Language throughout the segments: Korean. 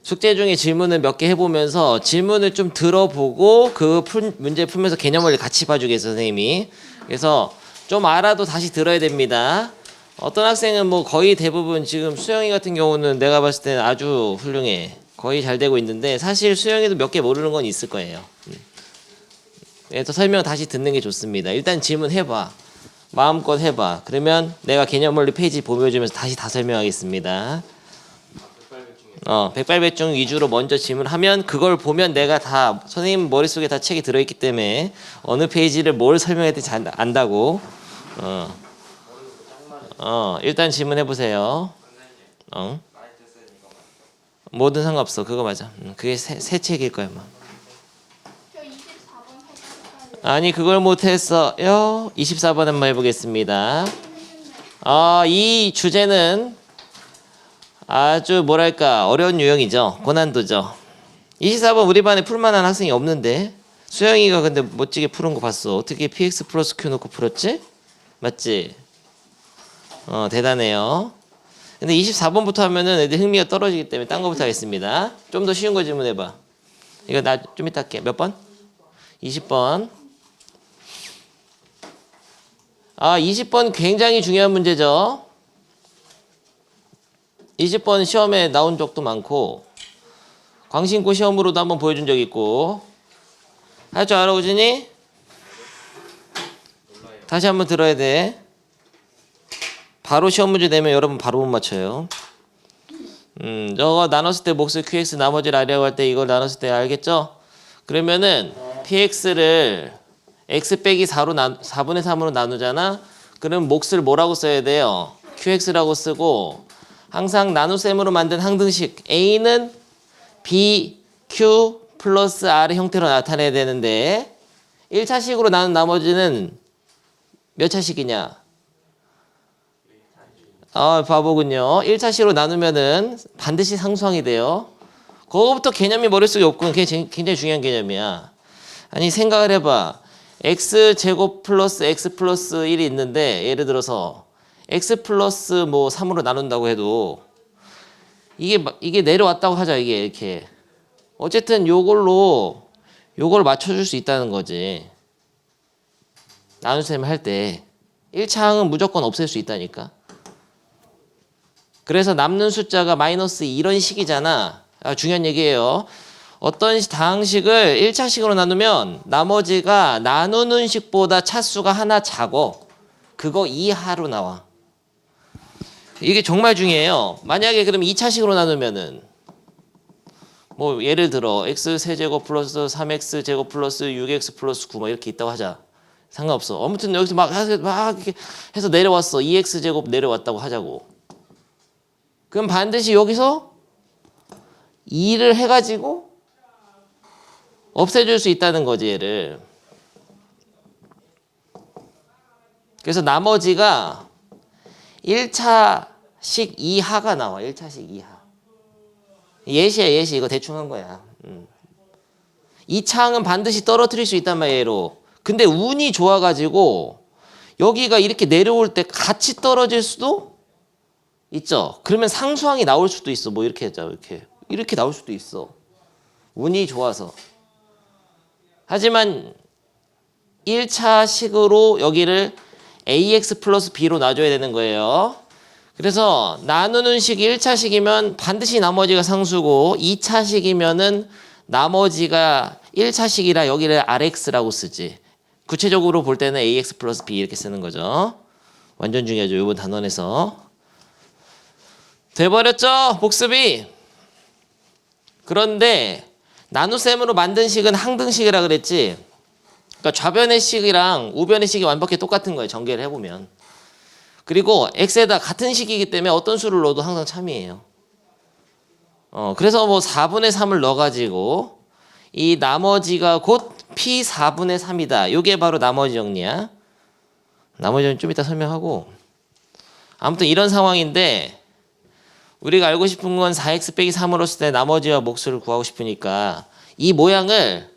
숙제 중에 질문을 몇 개 해보면서 질문을 좀 들어보고 그 문제 풀면서 개념을 같이 봐주겠어요, 선생님이. 그래서 좀 알아도 다시 들어야 됩니다. 어떤 학생은 뭐 거의 대부분 지금 수영이 같은 경우는 내가 봤을 때는 아주 훌륭해. 거의 잘 되고 있는데 사실 수영이도 몇 개 모르는 건 있을 거예요. 그래서 설명 다시 듣는 게 좋습니다. 일단 질문해봐. 마음껏 해봐. 그러면 내가 개념원리 페이지 보여주면서 다시 다 설명하겠습니다. 백발백중 위주로 먼저 질문하면 그걸 보면 내가 다 선생님 머릿속에 다 책이 들어있기 때문에 어느 페이지를 뭘 설명해야 될지 안다고. 일단 질문해보세요. 뭐든 상관없어. 그거 맞아. 그게 새 책일 거야. 뭐. 저 24번 해볼까요? 아니 그걸 못했어요. 24번 한번 해보겠습니다. 이 주제는 아주 뭐랄까 어려운 유형이죠. 고난도죠. 24번 우리 반에 풀만한 학생이 없는데 수영이가 근데 멋지게 푸는 거 봤어. 어떻게 px 플러스 q 놓고 풀었지? 맞지? 대단해요. 근데 24번부터 하면은 애들 흥미가 떨어지기 때문에 딴 거부터 하겠습니다. 좀 더 쉬운 거 질문해봐. 이거 나 좀 이따 할게. 몇 번? 20번. 20번 굉장히 중요한 문제죠. 20번 시험에 나온 적도 많고 광신고 시험으로도 한번 보여준 적 있고. 할 줄 알아 우진이? 다시 한번 들어야 돼. 바로 시험 문제 내면 여러분 바로 못 맞춰요. 저거 나눴을 때 몫을 qx 나머지를 r이라고 할 때 이걸 나눴을 때 알겠죠? 그러면은 px를 x 빼기 4분의 3으로 나누잖아. 그럼 몫을 뭐라고 써야 돼요? qx라고 쓰고 항상 나눗셈으로 만든 항등식 a는 b, q 플러스 r의 형태로 나타내야 되는데 1차식으로 나눈 나머지는 몇 차식이냐? 바보군요. 1차식으로 나누면은 반드시 상수항이 돼요. 그거부터 개념이 머릿속에 없고 그게 굉장히 중요한 개념이야. 아니 생각을 해봐. x제곱 플러스 x 플러스 1이 있는데 예를 들어서 x 플러스 뭐 3으로 나눈다고 해도 이게 내려왔다고 하자. 이게 이렇게 어쨌든 요걸 맞춰줄 수 있다는 거지. 나눗셈 할 때 1차항은 무조건 없앨 수 있다니까. 그래서 남는 숫자가 마이너스 이런 식이잖아. 중요한 얘기예요. 어떤 다항식을 1차식으로 나누면 나머지가 나누는 식보다 차수가 하나 작어. 그거 이하로 나와. 이게 정말 중요해요. 만약에 그럼 2차식으로 나누면은 뭐 예를 들어 x세제곱 플러스 3x제곱 플러스 6x 플러스 9 뭐 이렇게 있다고 하자. 상관없어. 아무튼 여기서 막 이렇게 해서 내려왔어. 2x제곱 내려왔다고 하자고. 그럼 반드시 여기서 2를 해가지고 없애줄 수 있다는 거지 얘를. 그래서 나머지가 1차식 이하가 나와. 1차식 이하. 예시야 예시. 이거 대충 한 거야. 2차항은 반드시 떨어뜨릴 수 있단 말이야 얘로. 근데 운이 좋아가지고 여기가 이렇게 내려올 때 같이 떨어질 수도 있죠. 그러면 상수항이 나올 수도 있어. 뭐 이렇게 하자. 이렇게 나올 수도 있어. 운이 좋아서. 하지만 1차식으로 여기를 ax 플러스 b로 놔줘야 되는 거예요. 그래서 나누는 식이 1차식이면 반드시 나머지가 상수고 2차식이면은 나머지가 1차식이라 여기를 rx라고 쓰지. 구체적으로 볼 때는 ax 플러스 b 이렇게 쓰는 거죠. 완전 중요하죠. 이번 단원에서. 돼버렸죠? 복습이. 그런데 나눗셈으로 만든 식은 항등식이라 그랬지. 그러니까 좌변의 식이랑 우변의 식이 완벽히 똑같은 거예요. 전개를 해보면. 그리고 x에다 같은 식이기 때문에 어떤 수를 넣어도 항상 참이에요. 그래서 뭐 4분의 3을 넣어가지고 이 나머지가 곧 p 4분의 3이다. 이게 바로 나머지 정리야. 나머지 정리 좀 이따 설명하고. 아무튼 이런 상황인데 우리가 알고 싶은 건 4x 빼기 3으로 쓸 때 나머지와 몫을 구하고 싶으니까 이 모양을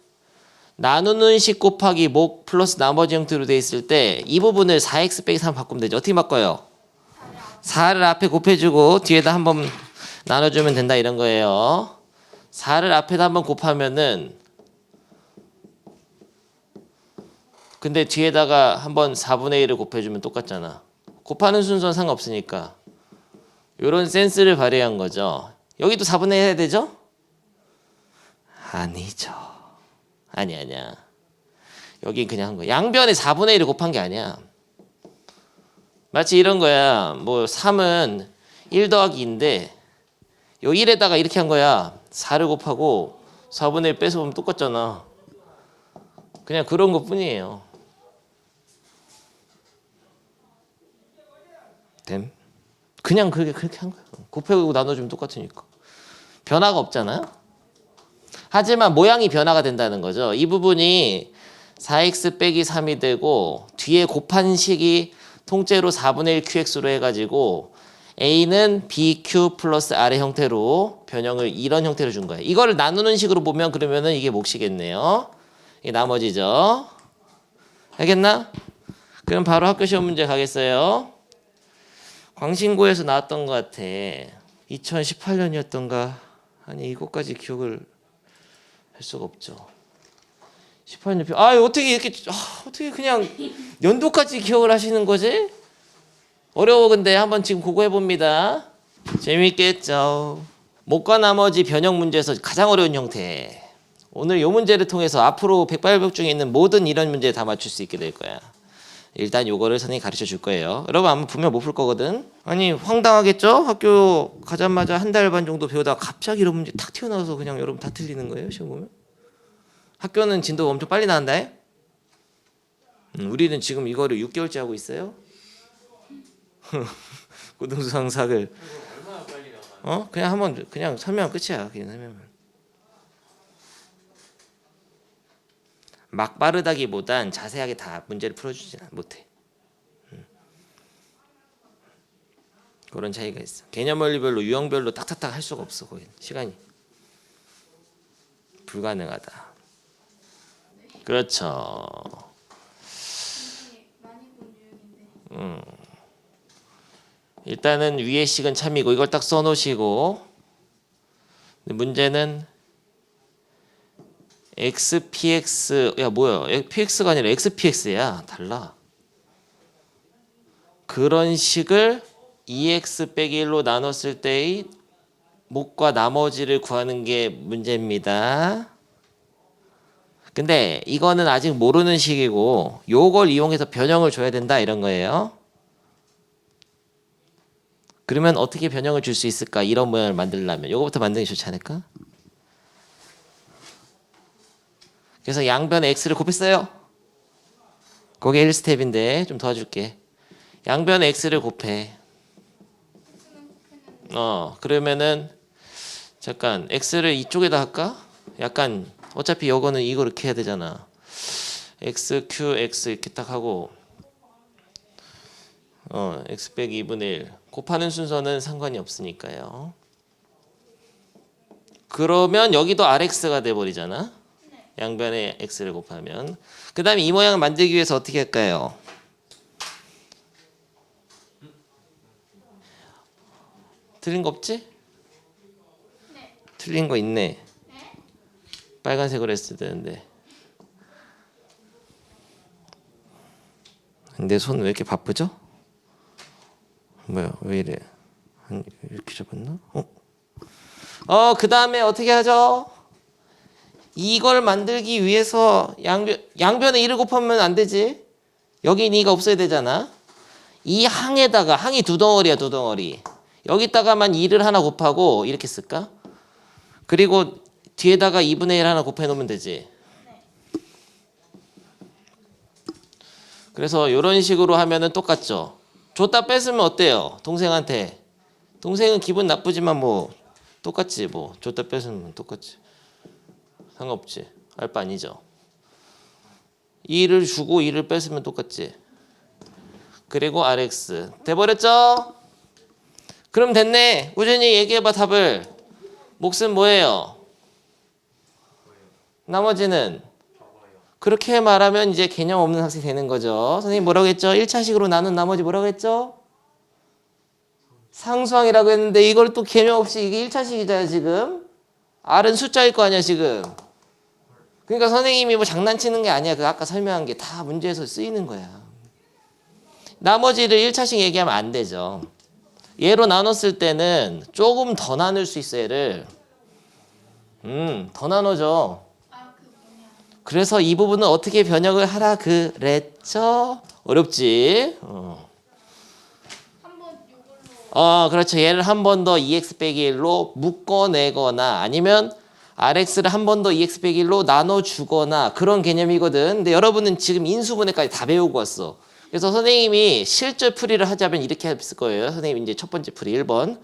나누는 식 곱하기 목 플러스 나머지 형태로 돼 있을 때 이 부분을 4x 빼기 3 바꾸면 되죠. 어떻게 바꿔요? 4를 앞에 곱해주고 뒤에다 한번 나눠주면 된다 이런 거예요. 4를 앞에다 한번 곱하면은 근데 뒤에다가 한번 4분의 1을 곱해주면 똑같잖아. 곱하는 순서는 상관없으니까 요런 센스를 발휘한 거죠. 여기도 4분의 1 해야 되죠? 아니죠. 아니야. 여긴 그냥 한 거야. 양변에 4분의 1을 곱한 게 아니야. 마치 이런 거야. 뭐 3은 1 더하기 2인데 요 1에다가 이렇게 한 거야. 4를 곱하고 4분의 1 빼서 보면 똑같잖아. 그냥 그런 것 뿐이에요. 됨. 그냥 그렇게 한 거야. 곱하고 나눠주면 똑같으니까. 변화가 없잖아요. 하지만 모양이 변화가 된다는 거죠. 이 부분이 4x 빼기 3이 되고 뒤에 곱한 식이 통째로 4분의 1 qx로 해가지고 a는 bq 플러스 r의 형태로 변형을 이런 형태로 준 거예요. 이거를 나누는 식으로 보면 그러면은 이게 몫이겠네요. 이게 나머지죠. 알겠나? 그럼 바로 학교 시험 문제 가겠어요. 광신고에서 나왔던 것 같아. 2018년이었던가. 아니 이것까지 기억을 할 수가 없죠. 18년 어떻게 이렇게 어떻게 그냥 연도까지 기억을 하시는 거지? 어려워. 근데 한번 지금 그거 해봅니다. 재밌겠죠. 목과 나머지 변형 문제에서 가장 어려운 형태. 오늘 이 문제를 통해서 앞으로 백발백 중에 있는 모든 이런 문제 다 맞출 수 있게 될 거야. 일단 요거를 선생님이 가르쳐 줄 거예요. 여러분 아마 분명 못 풀 거거든. 아니 황당하겠죠? 학교 가자마자 한 달 반 정도 배우다가 갑자기 이런 문제 탁 튀어나와서 그냥 여러분 다 틀리는 거예요. 시험 보면. 학교는 진도가 엄청 빨리 나온다. 우리는 지금 이거를 6개월째 하고 있어요. 고등수상사를 그냥 한번 그냥 설명 끝이야. 그냥 설명은. 막 빠르다기보단 자세하게 다 문제를 풀어주지 못해. 그런 차이가 있어. 개념 원리별로 유형별로 딱딱딱 할 수가 없어. 거기 시간이 불가능하다. 그렇죠. 많이 본 유형인데. 일단은 위에 식은 참이고 이걸 딱 써놓으시고 문제는 xpx 야 뭐야 px가 아니라 xpx야. 달라. 그런 식을 2x 빼기 1로 나눴을 때의 목과 나머지를 구하는 게 문제입니다. 근데 이거는 아직 모르는 식이고 요걸 이용해서 변형을 줘야 된다 이런 거예요. 그러면 어떻게 변형을 줄 수 있을까? 이런 모양을 만들려면 요거부터 만드는 게 좋지 않을까? 그래서 양변에 x를 곱했어요. 그게 1스텝인데 좀 도와줄게. 양변에 x를 곱해. 그러면은 잠깐 x를 이쪽에다 할까? 약간 어차피 요거는 이거 이렇게 해야 되잖아. x, q, x 이렇게 딱 하고 x 빼기 2분의 1 곱하는 순서는 상관이 없으니까요. 그러면 여기도 rx가 돼버리잖아. 양변에 x를 곱하면. 그 다음에 이 모양을 만들기 위해서 어떻게 할까요? 틀린 거 없지? 네. 틀린 거 있네. 네? 빨간색으로 했어야 되는데. 내 손 왜 이렇게 바쁘죠? 뭐야 왜 이래? 이렇게 잡았나? 그 다음에 어떻게 하죠? 이걸 만들기 위해서 양변에 1을 곱하면 안 되지. 여기 2가 없어야 되잖아. 이 항에다가 항이 두 덩어리야. 두 덩어리. 여기다가만 2를 하나 곱하고 이렇게 쓸까? 그리고 뒤에다가 2분의 1 하나 곱해 놓으면 되지. 그래서 이런 식으로 하면은 똑같죠. 줬다 뺐으면 어때요? 동생한테. 동생은 기분 나쁘지만 뭐 똑같지. 뭐 줬다 뺐으면 똑같지. 상관없지. 알 바 아니죠. 2를 주고 2를 뺐으면 똑같지. 그리고 rx 돼버렸죠? 그럼 됐네. 우준이 얘기해봐 답을. 몫은 뭐예요? 나머지는? 그렇게 말하면 이제 개념 없는 학생이 되는 거죠. 선생님 뭐라고 했죠? 1차식으로 나눈 나머지 뭐라고 했죠? 상수항이라고 했는데 이걸 또 개념 없이 이게 1차식이잖아요 지금. R은 숫자일 거 아니야 지금. 그러니까 선생님이 뭐 장난치는 게 아니야. 그 아까 설명한 게 다 문제에서 쓰이는 거야. 나머지를 1차식 얘기하면 안 되죠. 얘로 나눴을 때는 조금 더 나눌 수 있어 얘를. 더 나눠줘. 아, 그 뭐냐. 그래서 이 부분은 어떻게 변형을 하라 그랬죠? 어렵지? 한번 요걸로. 그렇죠. 얘를 한 번 더 2x 빼기 1로 묶어내거나 아니면 rx를 한 번 더 2x 빼기 1로 나눠주거나 그런 개념이거든. 근데 여러분은 지금 인수분해까지 다 배우고 왔어. 그래서 선생님이 실제 풀이를 하자면 이렇게 했을 거예요. 선생님 이제 첫 번째 풀이 1번.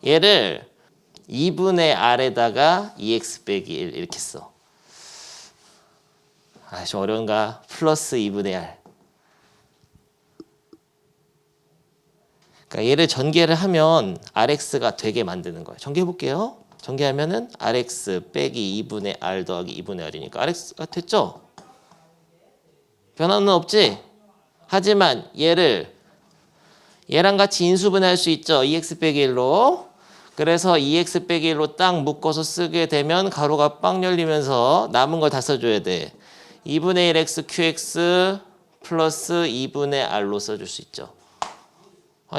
얘를 2분의 r에다가 2x 빼기 1 이렇게 써. 좀 어려운가? 플러스 2분의 r. 그러니까 얘를 전개를 하면 rx가 되게 만드는 거예요. 전개해 볼게요. 전개하면은 rx 빼기 2분의 r 더하기 2분의 r이니까 rx가 됐죠? 변화는 없지? 하지만 얘랑 같이 인수분해할 수 있죠. 2x 빼기 1로. 그래서 2x 빼기 1로 딱 묶어서 쓰게 되면 가로가 빵 열리면서 남은 걸 다 써줘야 돼. 2분의 1 x qx 플러스 2분의 r로 써줄 수 있죠.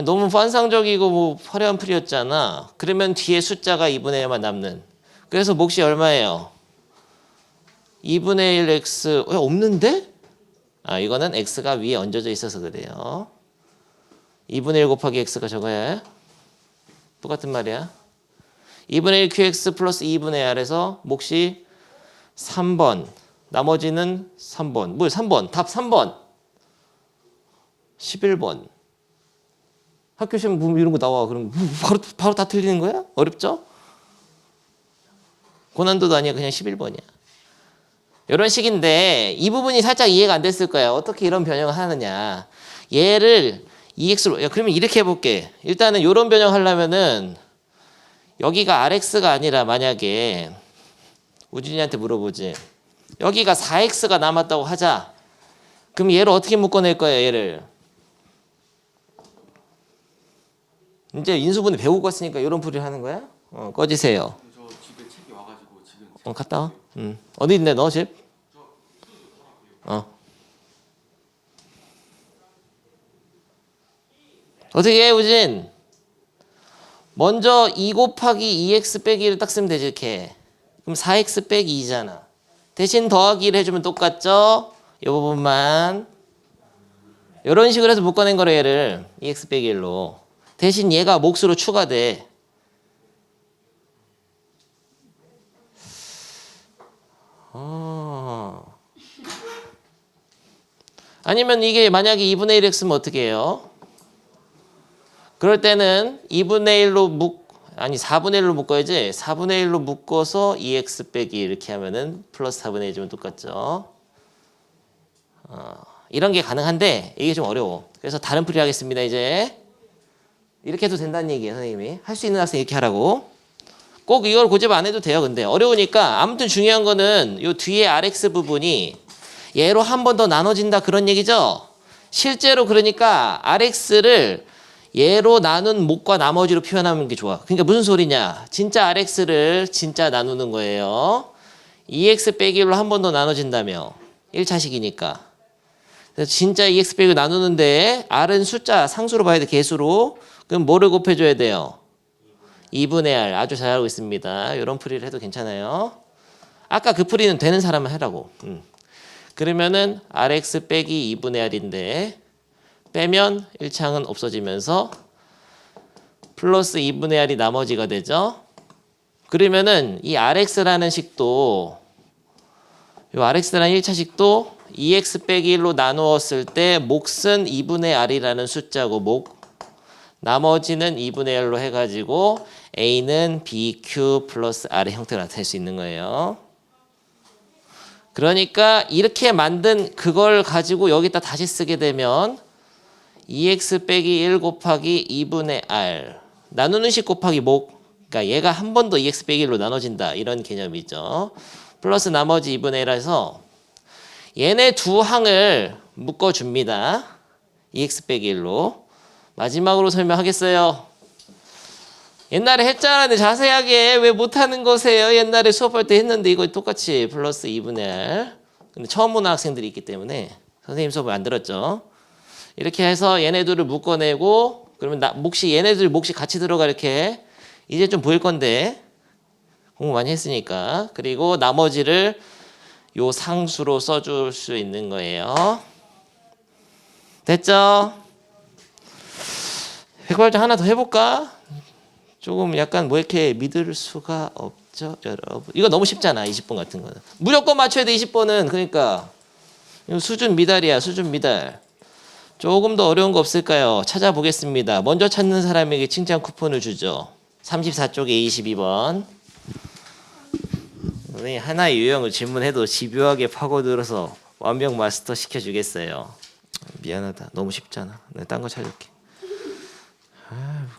너무 환상적이고 뭐 화려한 풀이었잖아. 그러면 뒤에 숫자가 2분의 1만 남는. 그래서 몫이 얼마예요? 2분의 1 x 없는데? 이거는 x가 위에 얹어져 있어서 그래요. 2분의 1 곱하기 x가 저거야. 똑같은 말이야. 2분의 1 qx 플러스 2분의 r에서 몫이 3번. 나머지는 3번. 뭘 3번? 답 3번. 11번. 학교 시험 보면 이런 거 나와. 그럼 바로 다 틀리는 거야? 어렵죠? 고난도도 아니야. 그냥 11번이야. 이런 식인데 이 부분이 살짝 이해가 안 됐을 거야. 어떻게 이런 변형을 하느냐. 얘를 2x로 그러면 이렇게 해볼게. 일단은 이런 변형 하려면은 여기가 rx가 아니라 만약에 우진이한테 물어보지. 여기가 4x가 남았다고 하자. 그럼 얘를 어떻게 묶어낼 거야 얘를. 이제 인수분해 배우고 갔으니까 이런 풀이를 하는 거야? 꺼지세요. 저 집에 책이 와가지고 지금 갔다 와. 어디 있네 너 집? 어떻게 해 우진? 먼저 2 곱하기 2x 빼기 1을 딱 쓰면 되지 이렇게. 그럼 4x 빼기 2잖아. 대신 더하기를 해주면 똑같죠? 이 부분만. 이런 식으로 해서 묶어낸 거래 얘를 2x 빼기 1로. 대신 얘가 몫으로 추가돼. 아니면 이게 만약에 2분의 1x면 어떻게 해요? 그럴 때는 2분의 1로 4분의 1로 묶어야지. 4분의 1로 묶어서 2x 빼기 이렇게 하면은 플러스 4분의 1 주면 똑같죠. 이런 게 가능한데 이게 좀 어려워. 그래서 다른 풀이 하겠습니다. 이제 이렇게 해도 된다는 얘기예요. 선생님이. 할 수 있는 학생 이렇게 하라고. 꼭 이걸 고집 안 해도 돼요. 근데 어려우니까 아무튼 중요한 거는 이 뒤에 rx 부분이 얘로 한 번 더 나눠진다 그런 얘기죠. 실제로 그러니까 rx를 얘로 나눈 몫과 나머지로 표현하는 게 좋아. 그러니까 무슨 소리냐. 진짜 rx를 진짜 나누는 거예요. 2x 빼기 1로 한 번 더 나눠진다며. 1차식이니까. 그래서 진짜 2x 빼기 나누는데 r은 숫자 상수로 봐야 돼. 개수로. 그럼 뭐를 곱해줘야 돼요? 2분의 r. 아주 잘 알고 있습니다. 이런 풀이를 해도 괜찮아요. 아까 그 풀이는 되는 사람은 하라고. 그러면은 rx 빼기 2분의 r인데 빼면 1창은 없어지면서 플러스 2분의 r이 나머지가 되죠. 그러면은 이 rx라는 식도 이 rx라는 1차식도 2x 빼기 1로 나누었을 때 몫은 2분의 r이라는 숫자고 나머지는 2분의 1로 해가지고 a는 bq 플러스 r의 형태로 나타낼 수 있는 거예요. 그러니까 이렇게 만든 그걸 가지고 여기다 다시 쓰게 되면 2x 빼기 1 곱하기 2분의 r 나누는 식 곱하기 그러니까 얘가 한 번 더 2x 빼기 1로 나눠진다 이런 개념이죠. 플러스 나머지 2분의 1에서 얘네 두 항을 묶어줍니다. 2x 빼기 1로. 마지막으로 설명하겠어요. 옛날에 했잖아. 근데 자세하게 왜 못하는 거세요? 옛날에 수업할 때 했는데 이거 똑같이 플러스 2분의 R. 근데 처음 보는 학생들이 있기 때문에 선생님 수업을 안 들었죠. 이렇게 해서 얘네들을 묶어내고 그러면 얘네들 몫이 같이 들어가 이렇게 이제 좀 보일 건데 공부 많이 했으니까. 그리고 나머지를 요 상수로 써줄 수 있는 거예요. 됐죠? 백발전 하나 더 해볼까? 조금 약간 뭐 이렇게 믿을 수가 없죠, 여러분. 이거 너무 쉽잖아, 20번 같은 거는. 무조건 맞춰야 돼, 20번은. 그러니까 이거 수준 미달이야, 수준 미달. 조금 더 어려운 거 없을까요? 찾아보겠습니다. 먼저 찾는 사람에게 칭찬 쿠폰을 주죠. 34쪽에 22번. 선생님 하나의 유형을 질문해도 집요하게 파고들어서 완벽 마스터 시켜주겠어요. 미안하다. 너무 쉽잖아. 내가 딴 거 찾을게.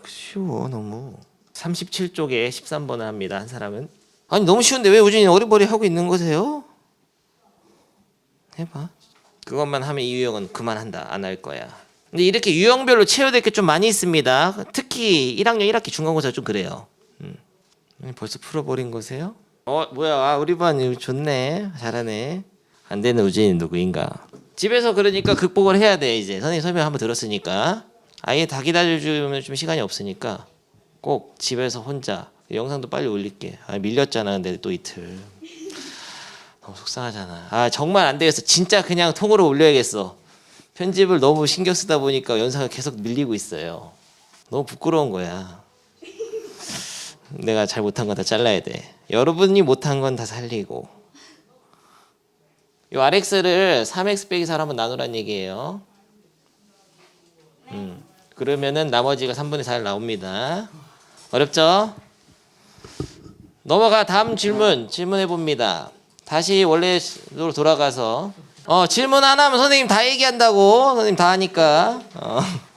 쉬워 너무. 37쪽에 13번을 합니다. 한 사람은. 아니 너무 쉬운데 왜 우진이 어리버리 하고 있는 거세요? 해봐. 그것만 하면 이 유형은 그만한다. 안 할 거야. 근데 이렇게 유형별로 채워야 될 게 좀 많이 있습니다. 특히 1학년 1학기 중간고사 좀 그래요. 벌써 풀어버린 거세요? 뭐야, 우리 반 이거 좋네. 잘하네. 안 되는 우진이 누구인가? 집에서 그러니까 극복을 해야 돼. 이제 선생님 설명 한번 들었으니까 아예 다 기다려주면 좀 시간이 없으니까 꼭 집에서 혼자. 영상도 빨리 올릴게. 밀렸잖아. 근데 또 이틀 너무 속상하잖아. 정말 안 되겠어. 진짜 그냥 통으로 올려야겠어. 편집을 너무 신경 쓰다 보니까 영상을 계속 밀리고 있어요. 너무 부끄러운 거야. 내가 잘 못한 건 다 잘라야 돼. 여러분이 못한 건 다 살리고. 이 RX를 3X 빼기 4로 한번 나누란 얘기예요. 그러면은 나머지가 3분의 4 나옵니다. 어렵죠? 넘어가. 다음 질문해 봅니다. 다시 원래로 돌아가서 질문 하나 하면 선생님 다 얘기한다고. 선생님 다 하니까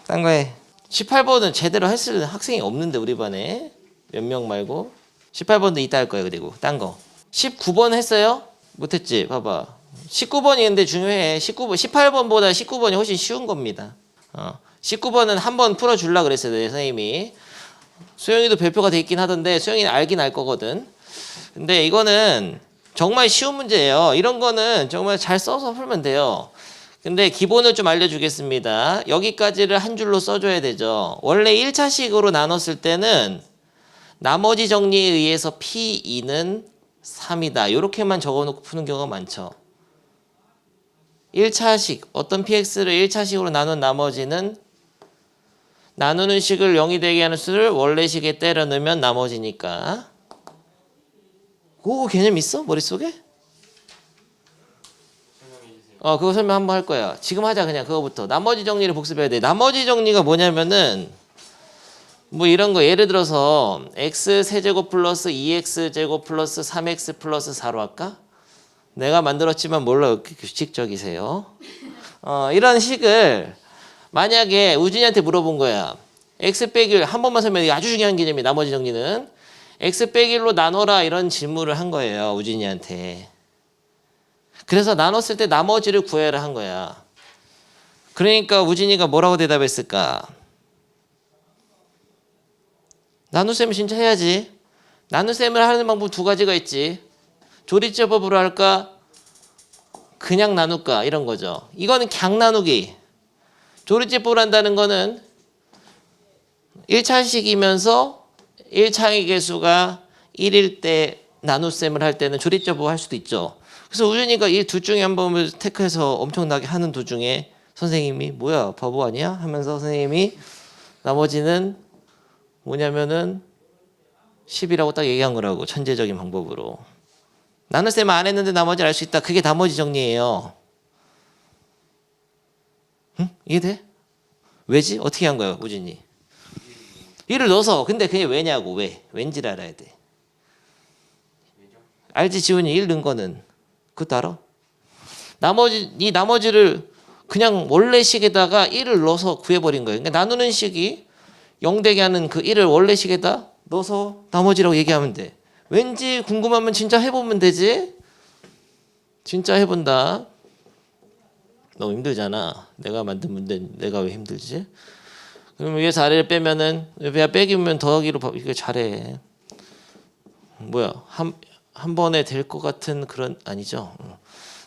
딴 거 해. 18번은 제대로 했을 학생이 없는데 우리 반에 몇 명 말고. 18번도 이따 할 거예요. 그리고 딴 거 19번 했어요? 못했지? 봐봐. 19번이 근데 중요해. 18번보다 19번이 훨씬 쉬운 겁니다. 19번은 한번 풀어주려고 그랬어요. 선생님이. 수영이도 별표가 돼 있긴 하던데 수영이는 알긴 알 거거든. 근데 이거는 정말 쉬운 문제예요. 이런 거는 정말 잘 써서 풀면 돼요. 근데 기본을 좀 알려주겠습니다. 여기까지를 한 줄로 써줘야 되죠. 원래 1차식으로 나눴을 때는 나머지 정리에 의해서 P2는 3이다. 이렇게만 적어놓고 푸는 경우가 많죠. 1차식, 어떤 PX를 1차식으로 나눈 나머지는 나누는 식을 0이 되게 하는 수를 원래식에 때려 넣으면 나머지니까. 그거 개념 있어? 머릿속에? 그거 설명 한번 할 거야. 지금 하자. 그냥 그거부터. 나머지 정리를 복습해야 돼. 나머지 정리가 뭐냐면은 뭐 이런 거 예를 들어서 x 세제곱 플러스 2x 제곱 플러스 3x 플러스 4로 할까? 내가 만들었지만 몰라. 이렇게 규칙적이세요. 이런 식을 만약에 우진이한테 물어본 거야. x 빼기 1 한 번만 설명해. 아주 중요한 개념이 나머지 정리는 x 빼기 1로 나눠라 이런 질문을 한 거예요. 우진이한테. 그래서 나눴을 때 나머지를 구해라 한 거야. 그러니까 우진이가 뭐라고 대답했을까? 나눗셈을 진짜 해야지. 나눗셈을 하는 방법 두 가지가 있지. 조리제법으로 할까? 그냥 나눌까? 이런 거죠. 이거는 그냥 나누기. 조리제법을 한다는 거는 1차식이면서 1차의 개수가 1일 때 나눗셈을 할 때는 조리제법 할 수도 있죠. 그래서 우준이가 이 둘 중에 한 번을 테크해서 엄청나게 하는 도중에 선생님이 뭐야 바보 아니야? 하면서 선생님이 나머지는 뭐냐면은 10이라고 딱 얘기한 거라고. 천재적인 방법으로. 나눗셈 안 했는데 나머지를 알 수 있다. 그게 나머지 정리예요. 응? 이해돼? 왜지? 어떻게 한 거야 우진이? 1을 넣어서. 근데 그게 왜냐고. 왜? 왠지를 알아야 돼. 알지 지훈이 1 넣은 거는. 그것도 알아? 이 나머지를 그냥 원래 식에다가 1을 넣어서 구해버린 거예요. 그러니까 나누는 식이 0 되게 하는 그 1을 원래 식에다 넣어서 나머지라고 얘기하면 돼. 왠지 궁금하면 진짜 해보면 되지? 진짜 해본다. 너무 힘들잖아. 내가 만든 문제 내가 왜 힘들지? 그럼 위에서 아래를 빼면은 왜 빼기면 더하기로 이거 잘해. 뭐야 한 번에 될 것 같은 그런 아니죠?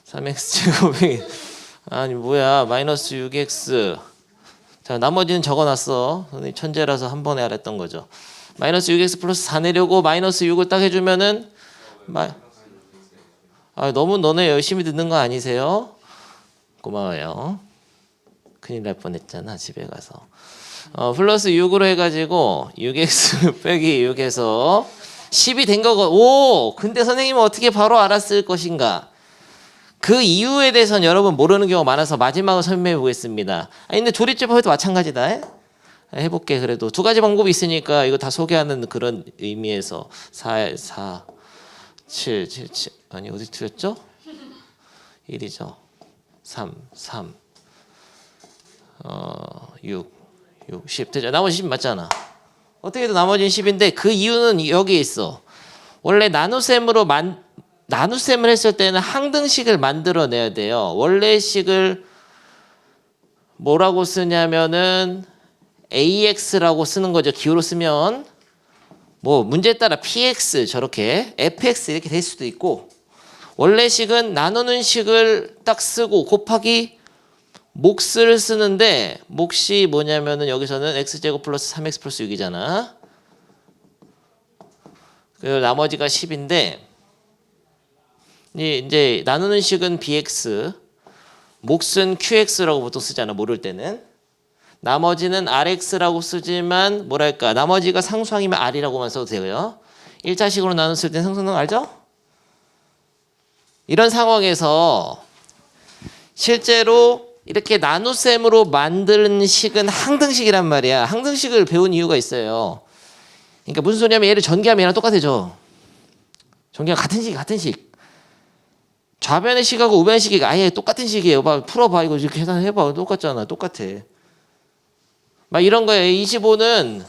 3x 제곱이 아니 뭐야 마이너스 6x. 자 나머지는 적어놨어. 선생님 천재라서 한 번에 알았던 거죠. 마이너스 6x 플러스 4 내려고 마이너스 6을 딱 해주면은 너무 너네 열심히 듣는 거 아니세요? 고마워요. 큰일 날 뻔했잖아 집에 가서. 플러스 6으로 해가지고 6x 빼기 6에서 10이 된 거고. 오 근데 선생님은 어떻게 바로 알았을 것인가? 그 이유에 대해서는 여러분 모르는 경우가 많아서 마지막으로 설명해 보겠습니다. 근데 조립제법에도 마찬가지다. 해볼게. 그래도 두 가지 방법이 있으니까 이거 다 소개하는 그런 의미에서 4, 7 아니 어디 틀렸죠? 1이죠. 3 6 10 되죠. 나머지 10 맞잖아. 어떻게 해도 나머지는 10인데 그 이유는 여기에 있어. 원래 나눗셈을 했을 때는 항등식을 만들어내야 돼요. 원래식을 뭐라고 쓰냐면은 AX라고 쓰는 거죠. 기호로 쓰면 뭐 문제에 따라 PX 저렇게 FX 이렇게 될 수도 있고, 원래식은 나누는 식을 딱 쓰고 곱하기 몫을 쓰는데 몫이 뭐냐면은 여기서는 x제곱 플러스 3x 플러스 6이잖아. 그리고 나머지가 10인데 이제 나누는 식은 bx, 몫은 qx라고 보통 쓰잖아. 모를 때는. 나머지는 rx라고 쓰지만 뭐랄까 나머지가 상수항이면 r이라고만 써도 되고요. 1차식으로 나눴을 때 상수항 알죠? 이런 상황에서 실제로 이렇게 나눗셈으로 만드는 식은 항등식이란 말이야. 항등식을 배운 이유가 있어요. 그러니까 무슨 소리냐면 얘를 전개하면 얘랑 똑같아져. 전개하면 같은 식. 좌변의 식하고 우변의 식이 아예 똑같은 식이에요. 풀어봐. 이거 이렇게 계산해봐. 똑같잖아. 똑같아. 막 이런 거예요. 25는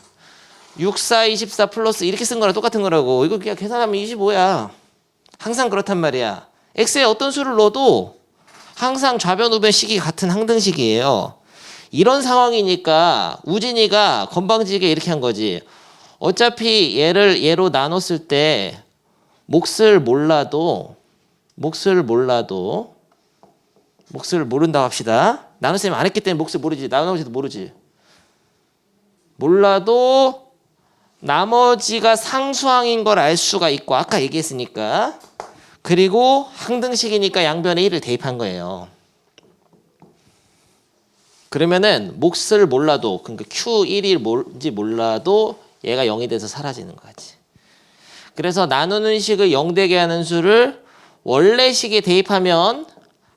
64, 24 플러스 이렇게 쓴 거랑 똑같은 거라고. 이거 그냥 계산하면 25야. 항상 그렇단 말이야. x에 어떤 수를 넣어도 항상 좌변 우변 식이 같은 항등식이에요. 이런 상황이니까 우진이가 건방지게 이렇게 한 거지. 어차피 얘를 얘로 나눴을 때 몫을 몰라도 몫을 모른다고 합시다. 나눗셈 안 했기 때문에 몫을 모르지. 나머지도 모르지. 몰라도 나머지가 상수항인 걸 알 수가 있고, 아까 얘기했으니까. 그리고 항등식이니까 양변에 1을 대입한 거예요. 그러면은 몫을 몰라도, 그러니까 Q1이 뭔지 몰라도 얘가 0이 돼서 사라지는 거지. 그래서 나누는 식을 0되게 하는 수를 원래식에 대입하면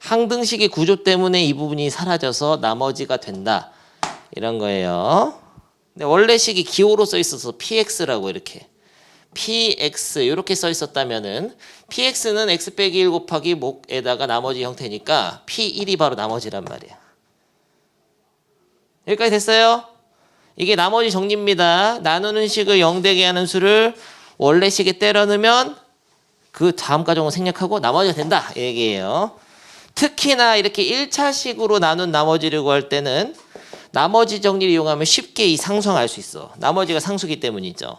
항등식의 구조 때문에 이 부분이 사라져서 나머지가 된다. 이런 거예요. 근데 원래식이 기호로 써 있어서 PX라고 이렇게. PX 이렇게 써 있었다면은 PX는 x 빼기 1 곱하기 목에다가 나머지 형태니까 P1이 바로 나머지란 말이야. 여기까지 됐어요? 이게 나머지 정리입니다. 나누는 식을 0되게 하는 수를 원래식에 때려 넣으면 그 다음 과정을 생략하고 나머지가 된다. 이 얘기예요. 특히나 이렇게 1차식으로 나눈 나머지를 구할 때는 나머지 정리를 이용하면 쉽게 이 상수항 알 수 있어. 나머지가 상수기 때문이죠.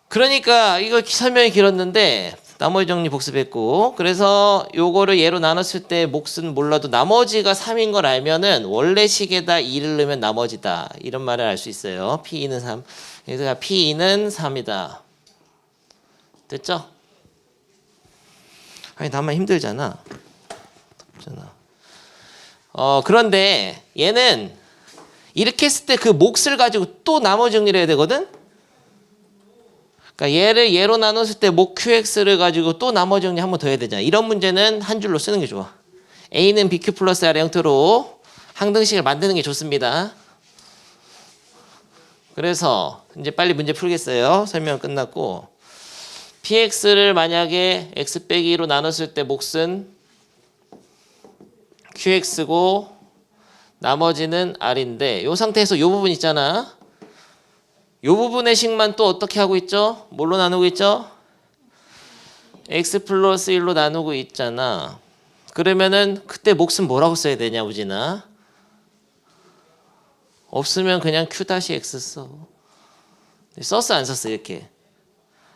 그러니까 이거 설명이 길었는데 나머지 정리 복습했고, 그래서 요거를 얘로 나눴을 때 몫은 몰라도 나머지가 3인 걸 알면은 원래식에다 2를 넣으면 나머지다. 이런 말을 알 수 있어요. P2는 3. 그래서 P2는 3이다. 됐죠? 아니 나만 힘들잖아. 그런데 얘는 이렇게 했을 때 그 몫을 가지고 또 나머지 정리를 해야 되거든? 그러니까 얘를 얘로 나눴을 때 목 QX를 가지고 또 나머지 정리 한 번 더 해야 되잖아. 이런 문제는 한 줄로 쓰는 게 좋아. A는 BQ 플러스 R의 형태로 항등식을 만드는 게 좋습니다. 그래서 이제 빨리 문제 풀겠어요. 설명 끝났고, PX를 만약에 X 빼기 2로 나눴을 때 몫은 QX고 나머지는 R인데, 이 상태에서 이 부분 있잖아. 이 부분의 식만 또 어떻게 하고 있죠? 뭘로 나누고 있죠? X 플러스 1로 나누고 있잖아. 그러면은 그때 몫은 뭐라고 써야 되냐 우진아? 없으면 그냥 Q-X 써. 썼어 안 썼어 이렇게.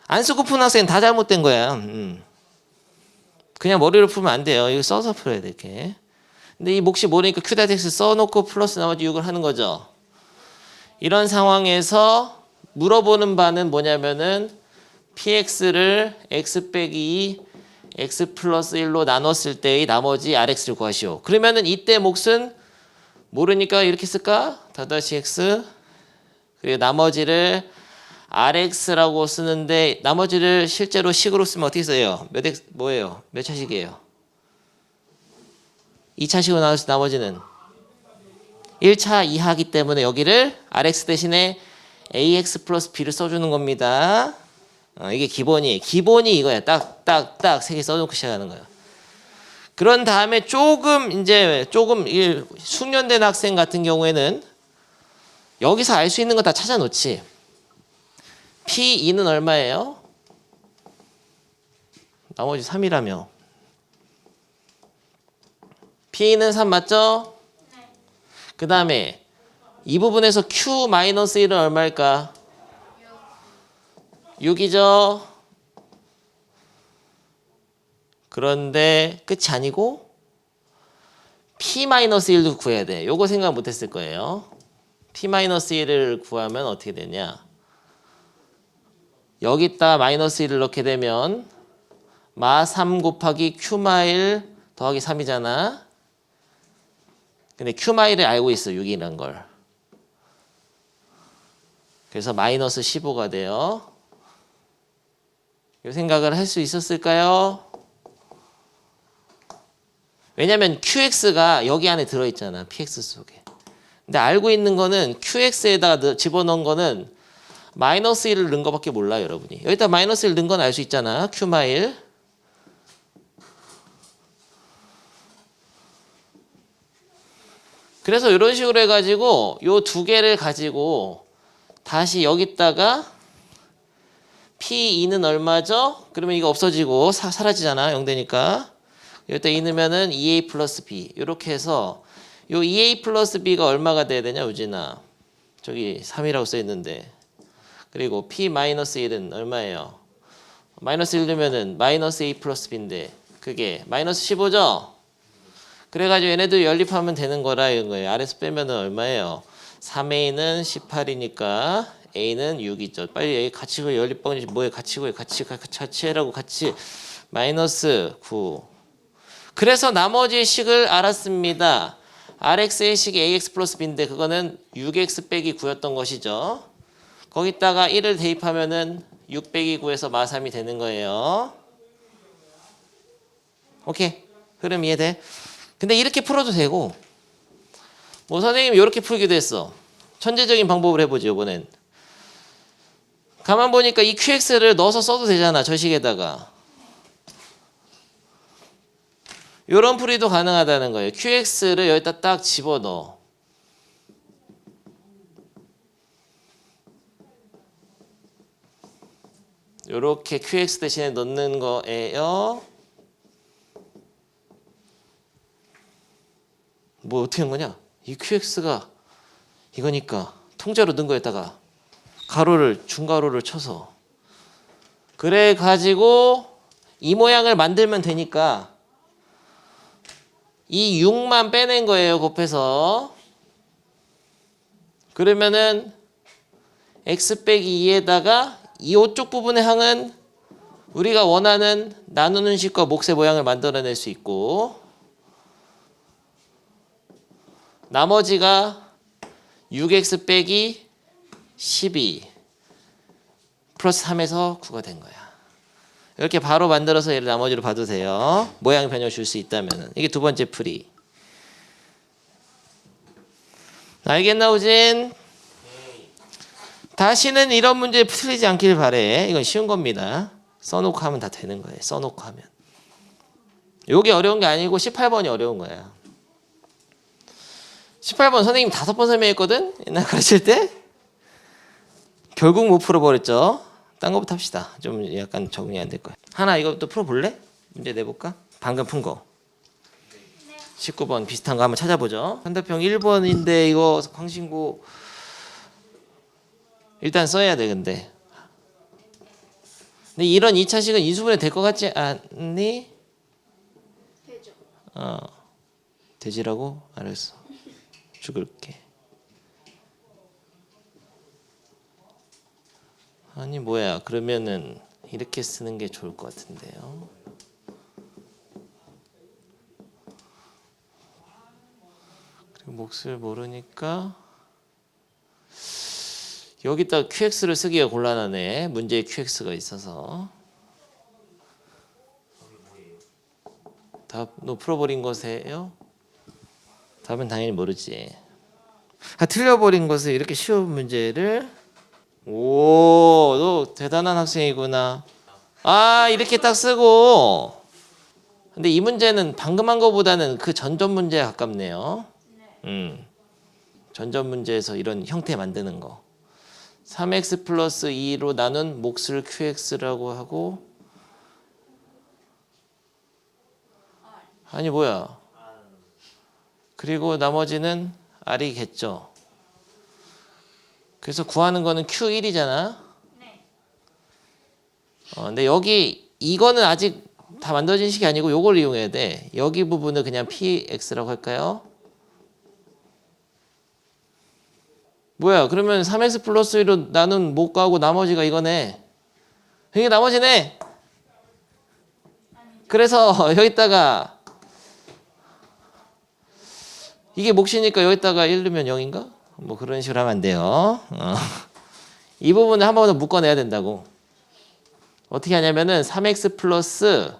안 쓰고 푸는 학생은 다 잘못된 거야. 그냥 머리로 풀면 안 돼요. 이거 써서 풀어야 돼 이렇게. 근데 이 몫이 모르니까 Q-X 써놓고 플러스 나머지 6을 하는 거죠. 이런 상황에서 물어보는 바는 뭐냐면은 PX를 X 빼기 2 X 플러스 1로 나눴을 때의 나머지 RX를 구하시오. 그러면은 이때 몫은 모르니까 이렇게 쓸까? 더다시 X 그리고 나머지를 RX라고 쓰는데 나머지를 실제로 식으로 쓰면 어떻게 써요? 몇 X 뭐예요? 몇 차식이에요? 2차식으로 나눴을 때 나머지는 1차 이하기 때문에 여기를 RX 대신에 AX 플러스 B를 써주는 겁니다. 이게 기본이 이거야. 딱 세 개 써놓고 시작하는 거예요. 그런 다음에 조금 숙련된 학생 같은 경우에는 여기서 알 수 있는 거 다 찾아놓지. P2는 얼마예요? 나머지 3이라며. P2는 3 맞죠? 네. 그 다음에 이 부분에서 Q-1은 얼마일까? 6이죠. 그런데 끝이 아니고 P-1도 구해야 돼. 요거 생각 못했을 거예요. P-1을 구하면 어떻게 되냐? 여기다 마이너스 1을 넣게 되면 마 3 곱하기 Q-1 더하기 3이잖아. 근데 Q-1을 알고 있어. 6이라는 걸. 그래서 마이너스 15가 돼요. 이 생각을 할 수 있었을까요? 왜냐면 QX가 여기 안에 들어있잖아. PX 속에. 근데 알고 있는 거는 QX에다가 집어넣은 거는 마이너스 1을 넣은 거밖에 몰라요. 여러분이. 여기다 마이너스 1 넣은 건 알 수 있잖아. Q마일. 그래서 이런 식으로 해가지고 요 두 개를 가지고 다시 여기다가 P2는 얼마죠? 그러면 이거 없어지고 사라지잖아. 0 되니까. 여기다 2 넣으면은 2A 플러스 B. 이렇게 해서 요 2A 플러스 B가 얼마가 돼야 되냐, 우진아? 저기 3이라고 써 있는데. 그리고 P-1은 얼마예요? 마이너스 1 넣으면은 마이너스 A 플러스 B인데 그게 마이너스 15죠? 그래가지고 얘네들 연립하면 되는 거라 이런 거예요. 아래서 빼면은 얼마예요? 3A는 18이니까 A는 6이죠. 빨리 A 같이 구해. 연립방정식 뭐에 같이 구해. 같이 해라고 같이. 마이너스 9. 그래서 나머지 식을 알았습니다. RX의 식이 AX 플러스 B인데 그거는 6X 빼기 9였던 것이죠. 거기다가 1을 대입하면은 6 빼기 9에서 마 3이 되는 거예요. 오케이. 흐름 이해돼? 근데 이렇게 풀어도 되고 뭐 선생님이 이렇게 풀기도 했어. 천재적인 방법을 해보죠. 이번엔. 가만 보니까 이 QX를 넣어서 써도 되잖아. 저 식에다가. 이런 풀이도 가능하다는 거예요. QX를 여기다 딱 집어넣어. 이렇게 QX 대신에 넣는 거예요. 뭐 어떻게 한 거냐? 이 QX가 이거니까 통째로 넣은 거에다가 가로를 중가로를 쳐서 그래 가지고 이 모양을 만들면 되니까 이 6만 빼낸 거예요. 곱해서. 그러면은 x 빼기 2에다가 이 오쪽 부분의 항은 우리가 원하는 나누는 식과 몫의 모양을 만들어낼 수 있고 나머지가 6x 빼기 12 플러스 3에서 9가 된 거야. 이렇게 바로 만들어서 얘를 나머지로 봐도 돼요. 모양 변형 줄 수 있다면. 이게 두 번째 풀이. 알겠나 우진? 다시는 이런 문제 풀리지 않길 바래. 이건 쉬운 겁니다. 써놓고 하면 다 되는 거예요. 써놓고 하면. 이게 어려운 게 아니고 18번이 어려운 거야. 18번 선생님 5번 설명했거든? 옛날 가르칠 때? 결국 못 풀어버렸죠. 딴 거부터 합시다. 좀 약간 적응이 안 될 거야. 하나 이것도 풀어볼래? 문제 내볼까? 방금 푼 거. 19번 비슷한 거 한번 찾아보죠. 단답형 1번인데 이거 광신구 일단 써야 돼. 근데 이런 2차식은 인수분해 될 것 같지 않니? 되죠. 되지라고? 알았어. 죽을게. 아니 뭐야? 그러면은 이렇게 쓰는 게 좋을 것 같은데요. 그리고 몫을 모르니까 여기다 QX를 쓰기가 곤란하네. 문제에 QX가 있어서. 답, 너 풀어버린 것에요? 답은 당연히 모르지. 틀려버린 것을 이렇게 쉬운 문제를 오, 너 대단한 학생이구나. 이렇게 딱 쓰고. 근데 이 문제는 방금 한 거보다는 그 전전 문제에 가깝네요. 전전 문제에서 이런 형태 만드는 거. 3x 플러스 2로 나눈 몫을 qx라고 하고 아니 뭐야. 그리고 나머지는 r이겠죠. 그래서 구하는 거는 q1이잖아. 네. 근데 여기 이거는 아직 다 만들어진 식이 아니고 요걸 이용해야 돼. 여기 부분을 그냥 px라고 할까요? 뭐야? 그러면 3x 플러스 1로 나눈 못 가고 나머지가 이거네. 이게 나머지네. 그래서 여기다가 이게 몫이니까 여기다가 1 넣으면 0인가? 뭐 그런 식으로 하면 안 돼요. 이 부분을 한 번 더 묶어내야 된다고. 어떻게 하냐면은 3x 플러스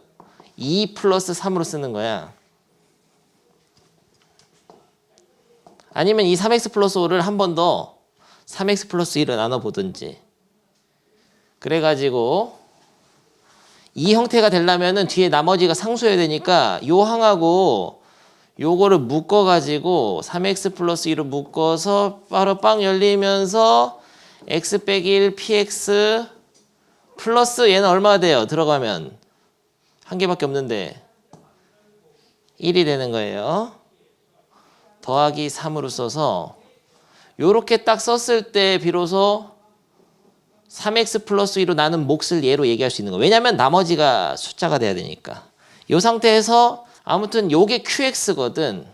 2 플러스 3으로 쓰는 거야. 아니면 이 3x 플러스 5를 한 번 더 3x 플러스 1로 나눠보든지. 그래가지고 이 형태가 되려면은 뒤에 나머지가 상수여야 되니까 요 항하고 요거를 묶어가지고 3x 플러스 2로 묶어서 바로 빵 열리면서 x 빼기 1 px 플러스 얘는 얼마가 돼요? 들어가면 한 개밖에 없는데 1이 되는 거예요. 더하기 3으로 써서 요렇게 딱 썼을 때 비로소 3x 플러스 2로 나눈 몫을 얘로 얘기할 수 있는 거예요. 왜냐면 나머지가 숫자가 돼야 되니까. 이 상태에서 아무튼 요게 qx거든.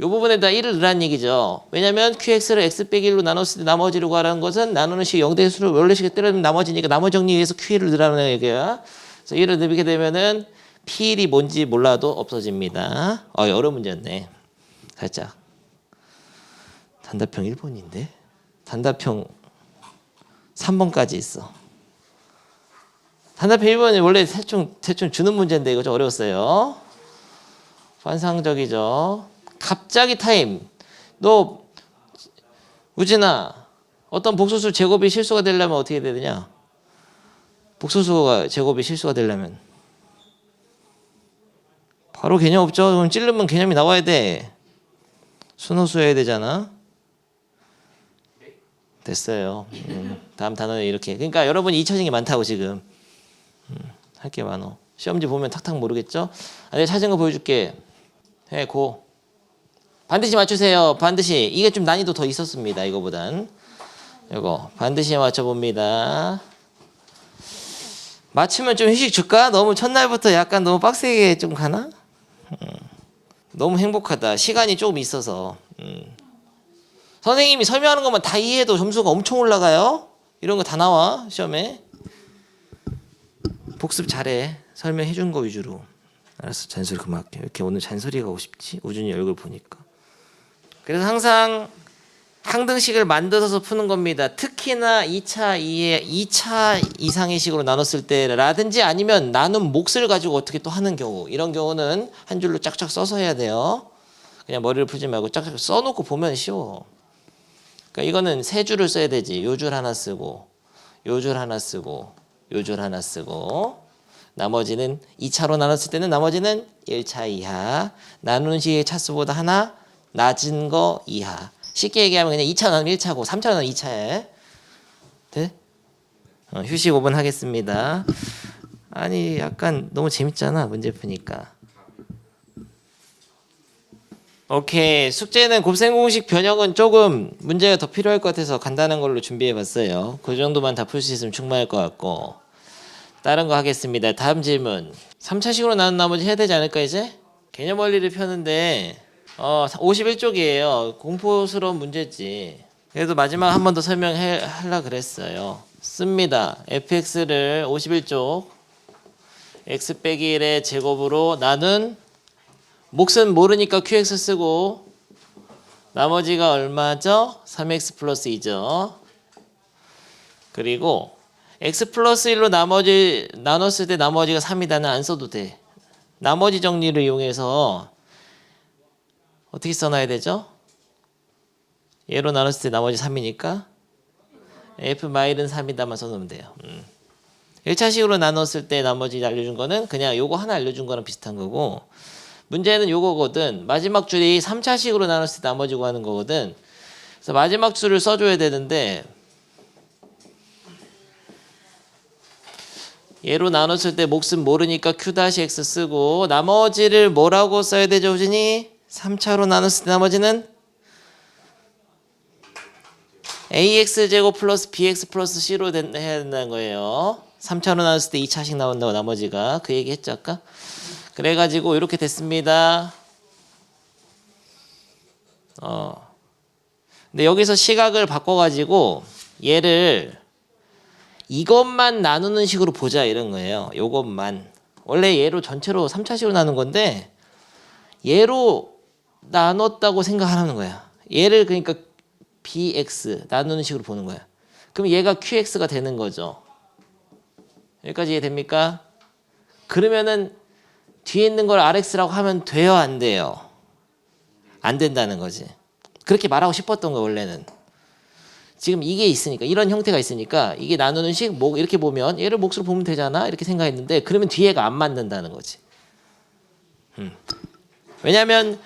요 부분에다 1을 넣으라는 얘기죠. 왜냐면 qx를 x 빼기 1로 나눴을 때 나머지로 구하라는 것은 나누는 식 0대수를 원래식에 때려면 나머지니까 나머지 정리 위해서 q1을 넣으라는 얘기야. 그래서 1을 넣게 되면은 p1이 뭔지 몰라도 없어집니다. 여러 문제였네. 살짝. 단답형 1번인데? 단답형 3번까지 있어. 단답형 1번이 원래 대충 주는 문제인데 이거 좀 어려웠어요. 환상적이죠. 갑자기 타임. 너 우진아 어떤 복소수 제곱이 실수가 되려면 어떻게 해야 되느냐? 복소수가 제곱이 실수가 되려면 바로 개념 없죠? 그럼 찌르면 개념이 나와야 돼. 순호수 해야 되잖아. 됐어요. 다음 단어는 이렇게. 그러니까 여러분이 잊혀진 게 많다고 지금. 할 게 많어. 시험지 보면 탁탁 모르겠죠? 내가 찾은 거 보여줄게. 고. 반드시 맞추세요. 반드시. 이게 좀 난이도 더 있었습니다. 이거보단. 이거 반드시 맞춰봅니다. 맞추면 좀 휴식 줄까? 너무 첫날부터 약간 너무 빡세게 좀 가나? 너무 행복하다. 시간이 조금 있어서. 선생님이 설명하는 것만 다 이해해도 점수가 엄청 올라가요. 이런 거 다 나와 시험에. 복습 잘해. 설명해 준 거 위주로. 알았어. 잔소리 그만할게. 왜 이렇게 오늘 잔소리가 오고 싶지? 우준이 얼굴 보니까. 그래서 항상 항등식을 만들어서 푸는 겁니다. 특히나 2차 이상의 식으로 나눴을 때라든지 아니면 나눈 몫을 가지고 어떻게 또 하는 경우. 이런 경우는 한 줄로 쫙쫙 써서 해야 돼요. 그냥 머리를 풀지 말고 쫙쫙 써놓고 보면 쉬워. 그러니까 이거는 세 줄을 써야 되지. 요 줄 하나 쓰고 요 줄 하나 쓰고 요 줄 하나 쓰고 나머지는 2차로 나눴을 때는 나머지는 1차 이하. 나누는 식의 차수보다 하나 낮은 거 이하. 쉽게 얘기하면 그냥 2차 나누면 1차고 3차 나누면 2차에. 돼? 휴식 5분 하겠습니다. 아니 약간 너무 재밌잖아 문제 푸니까. 오케이. 숙제는 곱셈 공식 변형은 조금 문제가 더 필요할 것 같아서 간단한 걸로 준비해 봤어요. 그 정도만 다 풀 수 있으면 충분할 것 같고. 다른 거 하겠습니다. 다음 질문. 3차식으로 나눈 나머지 해야 되지 않을까 이제? 개념 원리를 펴는데 51쪽이에요. 공포스러운 문제지. 그래도 마지막 한 번 더 설명하려 그랬어요. 씁니다. fx를 51쪽 x 빼기 1의 제곱으로 나눈 몫은 모르니까 qx 쓰고 나머지가 얼마죠? 3x 플러스 2죠. 그리고 x 플러스 1로 나머지 나눴을 때 나머지가 3이다는 안 써도 돼. 나머지 정리를 이용해서 어떻게 써놔야 되죠? 얘로 나눴을 때 나머지 3이니까 f 마일은 3이다만 써놓으면 돼요. 1차식으로 나눴을 때 나머지 알려준 거는 그냥 요거 하나 알려준 거랑 비슷한 거고 문제는 요거거든. 마지막 줄이 3차식으로 나눴을 때 나머지 구하는 거거든. 그래서 마지막 줄을 써줘야 되는데 얘로 나눴을 때 몫은 모르니까 q-x 쓰고 나머지를 뭐라고 써야 되죠, 우진이? 3차로 나눴을 때 나머지는 ax제곱 플러스 bx 플러스 c로 해야 된다는 거예요. 3차로 나눴을 때 2차식 나온다고 나머지가. 그 얘기 했죠 아까? 그래가지고 이렇게 됐습니다. 근데 여기서 시각을 바꿔가지고 얘를 이것만 나누는 식으로 보자 이런 거예요. 요것만. 원래 얘로 전체로 3차식으로 나눈 건데 얘로 나눴다고 생각하는 거야. 얘를 그러니까 bx 나누는 식으로 보는 거야. 그럼 얘가 qx가 되는 거죠. 여기까지 이해됩니까? 그러면은 뒤에 있는 걸 rx라고 하면 돼요, 안 돼요? 안 된다는 거지. 그렇게 말하고 싶었던 거 원래는. 지금 이게 있으니까 이런 형태가 있으니까 이게 나누는 식 이렇게 보면 얘를 몫으로 보면 되잖아 이렇게 생각했는데 그러면 뒤에가 안 맞는다는 거지. 왜냐하면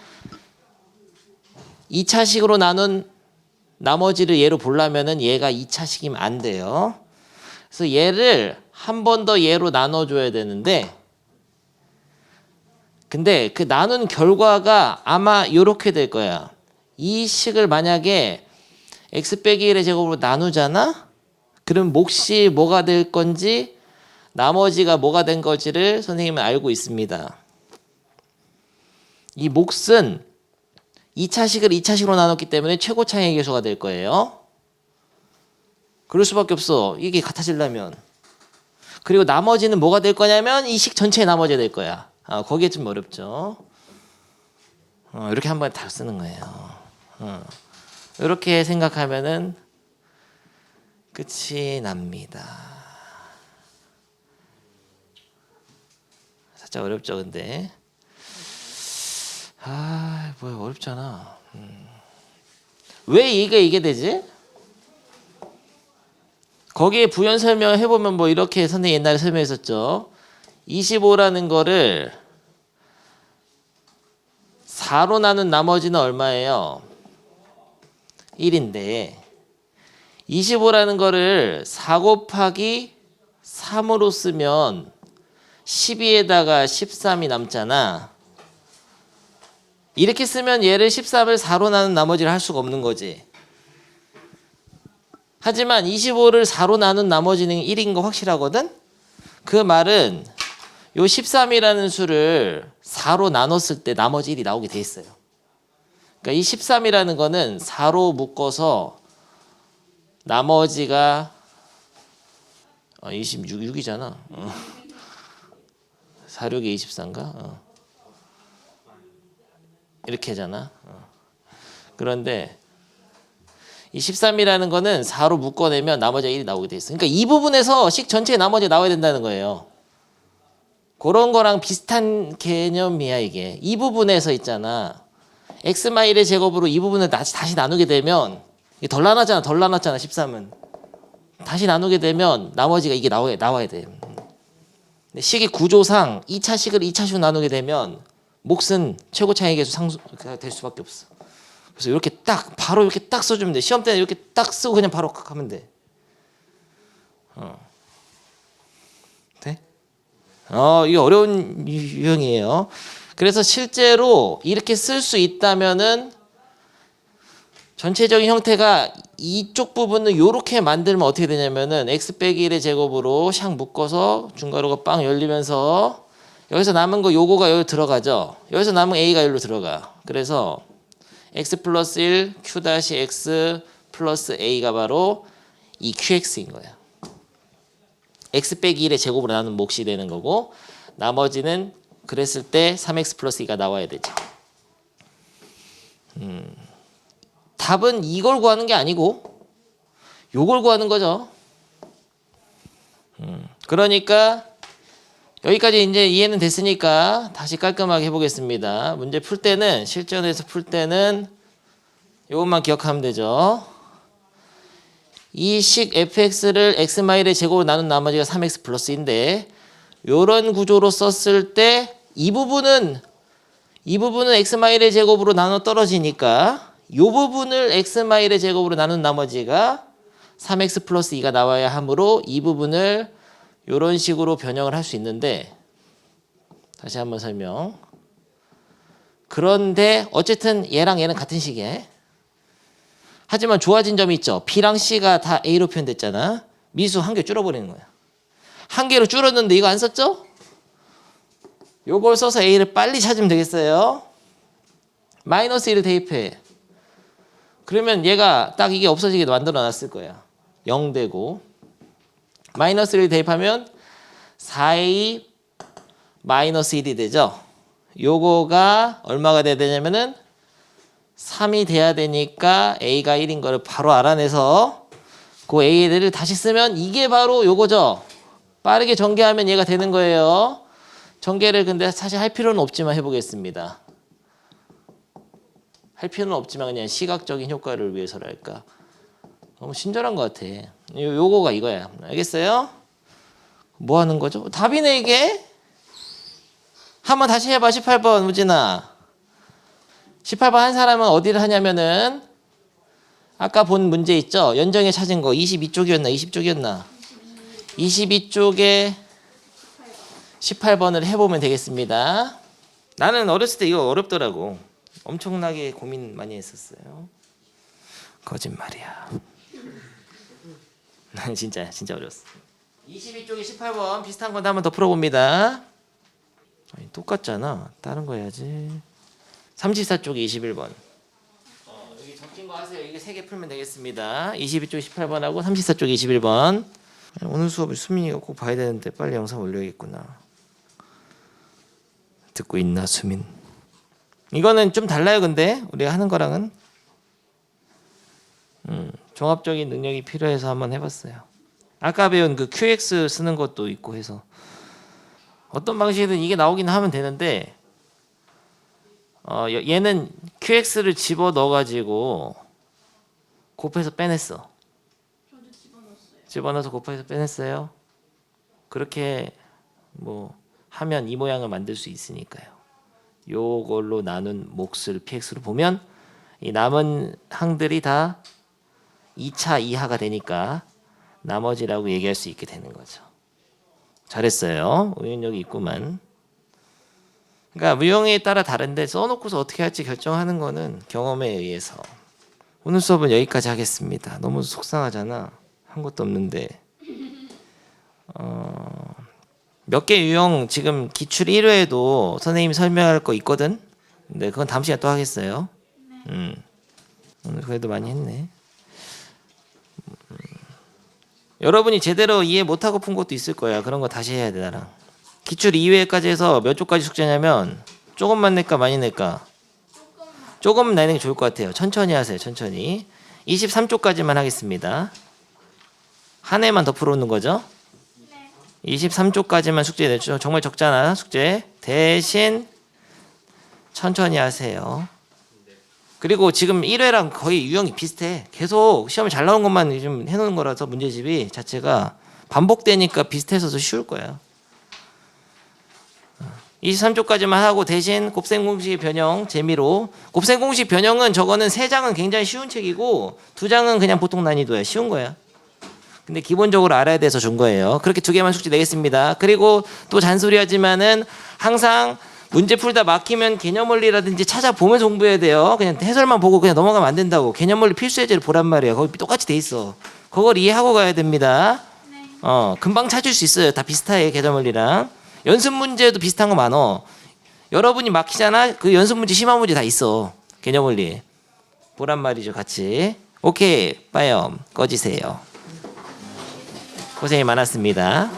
2차식으로 나눈 나머지를 얘로 보려면은 얘가 2차식이면 안 돼요. 그래서 얘를 한 번 더 얘로 나눠줘야 되는데 근데 그 나눈 결과가 아마 이렇게 될 거야. 이 식을 만약에 x 빼기 1의 제곱으로 나누잖아? 그럼 몫이 뭐가 될 건지 나머지가 뭐가 된 건지를 선생님은 알고 있습니다. 이 몫은 2차식을 2차식으로 나눴기 때문에 최고차의 계수가 될 거예요. 그럴 수밖에 없어. 이게 같아지려면. 그리고 나머지는 뭐가 될 거냐면 이 식 전체의 나머지가 될 거야. 거기에 좀 어렵죠. 이렇게 한번 다 쓰는 거예요. 이렇게 생각하면은 끝이 납니다. 살짝 어렵죠, 근데. 뭐야, 어렵잖아. 왜 이게 되지? 거기에 부연 설명해보면 뭐 이렇게 선생님 옛날에 설명했었죠. 25라는 거를 4로 나눈 나머지는 얼마예요? 1인데 25라는 거를 4 곱하기 3으로 쓰면 12에다가 13이 남잖아. 이렇게 쓰면 얘를 13을 4로 나눈 나머지를 할 수가 없는 거지. 하지만 25를 4로 나눈 나머지는 1인 거 확실하거든? 그 말은 요 13이라는 수를 4로 나눴을 때 나머지 1이 나오게 돼 있어요. 그러니까 이 13이라는 거는 4로 묶어서 나머지가 26이잖아. 4, 6에 24인가? 이렇게 하잖아. 그런데 이 13이라는 거는 4로 묶어내면 나머지가 1이 나오게 돼 있어. 그러니까 이 부분에서 식 전체에 나머지가 나와야 된다는 거예요. 그런 거랑 비슷한 개념이야 이게. 이 부분에서 있잖아. x-1의 제곱으로 이 부분을 다시 나누게 되면 이게 덜 나눴잖아. 13은. 다시 나누게 되면 나머지가 이게 나와야 돼. 식의 구조상 2차식을 2차식으로 나누게 되면 몫은 최고차의 계수 상수가 될 수밖에 없어. 그래서 이렇게 딱 바로 이렇게 딱 써주면 돼. 시험 때는 이렇게 딱 쓰고 그냥 바로 하면 돼. 돼? 이게 어려운 유형이에요. 그래서 실제로 이렇게 쓸 수 있다면은 전체적인 형태가 이쪽 부분을 이렇게 만들면 어떻게 되냐면은 x 빼기 1의 제곱으로 샥 묶어서 중괄호가 빵 열리면서 여기서 남은 거 요거가 여기 들어가죠. 여기서 남은 a가 여기로 들어가. 그래서 x 플러스 1 q 다시 x 플러스 a가 바로 이 qx인 거예요. x 빼기 1의 제곱으로 나눈 몫이 되는 거고 나머지는 그랬을 때 3x 플러스 2가 나와야 되죠. 답은 이걸 구하는 게 아니고 요걸 구하는 거죠. 그러니까 여기까지 이제 이해는 됐으니까 다시 깔끔하게 해보겠습니다. 문제 풀 때는 실전에서 풀 때는 요것만 기억하면 되죠. 이 식 fx를 x마일의 제곱으로 나눈 나머지가 3x 플러스인데 요런 구조로 썼을 때 이 부분은 x마일의 제곱으로 나눠 떨어지니까 요 부분을 x마일의 제곱으로 나눈 나머지가 3x 플러스 2가 나와야 하므로 이 부분을 요런 식으로 변형을 할 수 있는데 다시 한번 설명. 그런데 어쨌든 얘랑 얘는 같은 식이에요. 하지만 좋아진 점이 있죠. B랑 C가 다 A로 표현됐잖아. 미수 한 개 줄어버리는 거야. 한 개로 줄었는데 이거 안 썼죠? 요걸 써서 A를 빨리 찾으면 되겠어요. 마이너스 1을 대입해. 그러면 얘가 딱 이게 없어지게 만들어 놨을 거야. 0 되고 마이너스 1을 대입하면 4A 마이너스 1이 되죠. 요거가 얼마가 돼야 되냐면은 3이 돼야 되니까 A가 1인 거를 바로 알아내서 그 A를 다시 쓰면 이게 바로 요거죠. 빠르게 전개하면 얘가 되는 거예요. 전개를 근데 사실 할 필요는 없지만 해보겠습니다. 할 필요는 없지만 그냥 시각적인 효과를 위해서랄까. 너무 친절한 것 같아. 요거가 이거야. 알겠어요? 뭐 하는 거죠? 답이네 이게? 한번 다시 해봐. 18번 우진아. 18번 한 사람은 어디를 하냐면은 아까 본 문제 있죠? 연정에 찾은 거 22쪽이었나 20쪽이었나? 22쪽에 18번을 해보면 되겠습니다. 나는 어렸을 때 이거 어렵더라고. 엄청나게 고민 많이 했었어요. 거짓말이야. 난 진짜 어려웠어. 22쪽에 18번 비슷한 건데 한번 더 풀어봅니다. 아니, 똑같잖아. 다른 거 해야지. 34쪽에 21번. 여기 적힌 거 하세요. 이게 3개 풀면 되겠습니다. 22쪽 18번하고 34쪽 21번. 오늘 수업을 수민이가 꼭 봐야 되는데 빨리 영상 올려야겠구나. 듣고 있나 수민? 이거는 좀 달라요. 근데 우리가 하는 거랑은 종합적인 능력이 필요해서 한번 해봤어요. 아까 배운 그 QX 쓰는 것도 있고 해서 어떤 방식이든 이게 나오긴 하면 되는데 얘는 QX를 집어 넣어가지고 곱해서 빼냈어. 저도 집어넣었어요. 집어넣어서 곱해서 빼냈어요. 그렇게 뭐 하면 이 모양을 만들 수 있으니까요. 요걸로 나눈 몫을 PX로 보면 이 남은 항들이 다 2차 이하가 되니까 나머지라고 얘기할 수 있게 되는 거죠. 잘했어요. 응용력이 있구만. 그러니까 유형에 따라 다른데 써놓고서 어떻게 할지 결정하는 거는 경험에 의해서. 오늘 수업은 여기까지 하겠습니다. 너무 속상하잖아. 한 것도 없는데. 몇 개 유형 지금 기출 1회에도 선생님이 설명할 거 있거든. 근데 그건 다음 시간에 또 하겠어요. 오늘 그래도 많이 했네. 여러분이 제대로 이해 못하고 푼 것도 있을 거야. 그런 거 다시 해야 돼 나랑. 기출 2회까지 해서 몇 쪽까지 숙제냐면 조금만 낼까 많이 낼까? 조금 내는 게 좋을 것 같아요. 천천히 하세요. 천천히. 23쪽까지만 하겠습니다. 한 해만 더 풀어오는 거죠? 23쪽까지만 숙제 내죠. 정말 적잖아 숙제. 대신 천천히 하세요. 그리고 지금 1회랑 거의 유형이 비슷해. 계속 시험에 잘 나온 것만 좀 해놓는 거라서 문제집이 자체가 반복되니까 비슷해서 더 쉬울 거야. 23쪽까지만 하고 대신 곱셈 공식 변형 재미로. 곱셈 공식 변형은 저거는 3장은 굉장히 쉬운 책이고 2장은 그냥 보통 난이도야. 쉬운 거야. 근데 기본적으로 알아야 돼서 준 거예요. 그렇게 2개만 숙제 내겠습니다. 그리고 또 잔소리하지만은 항상 문제 풀다 막히면 개념 원리라든지 찾아보면서 공부해야 돼요. 그냥 해설만 보고 그냥 넘어가면 안 된다고. 개념 원리 필수 예제를 보란 말이야. 거기 똑같이 돼 있어. 그걸 이해하고 가야 됩니다. 금방 찾을 수 있어요. 다 비슷해 개념 원리랑. 연습 문제도 비슷한 거 많어. 여러분이 막히잖아. 그 연습 문제, 심화 문제 다 있어. 개념 원리 보란 말이죠. 같이. 오케이, 빠염 꺼지세요. 고생이 많았습니다.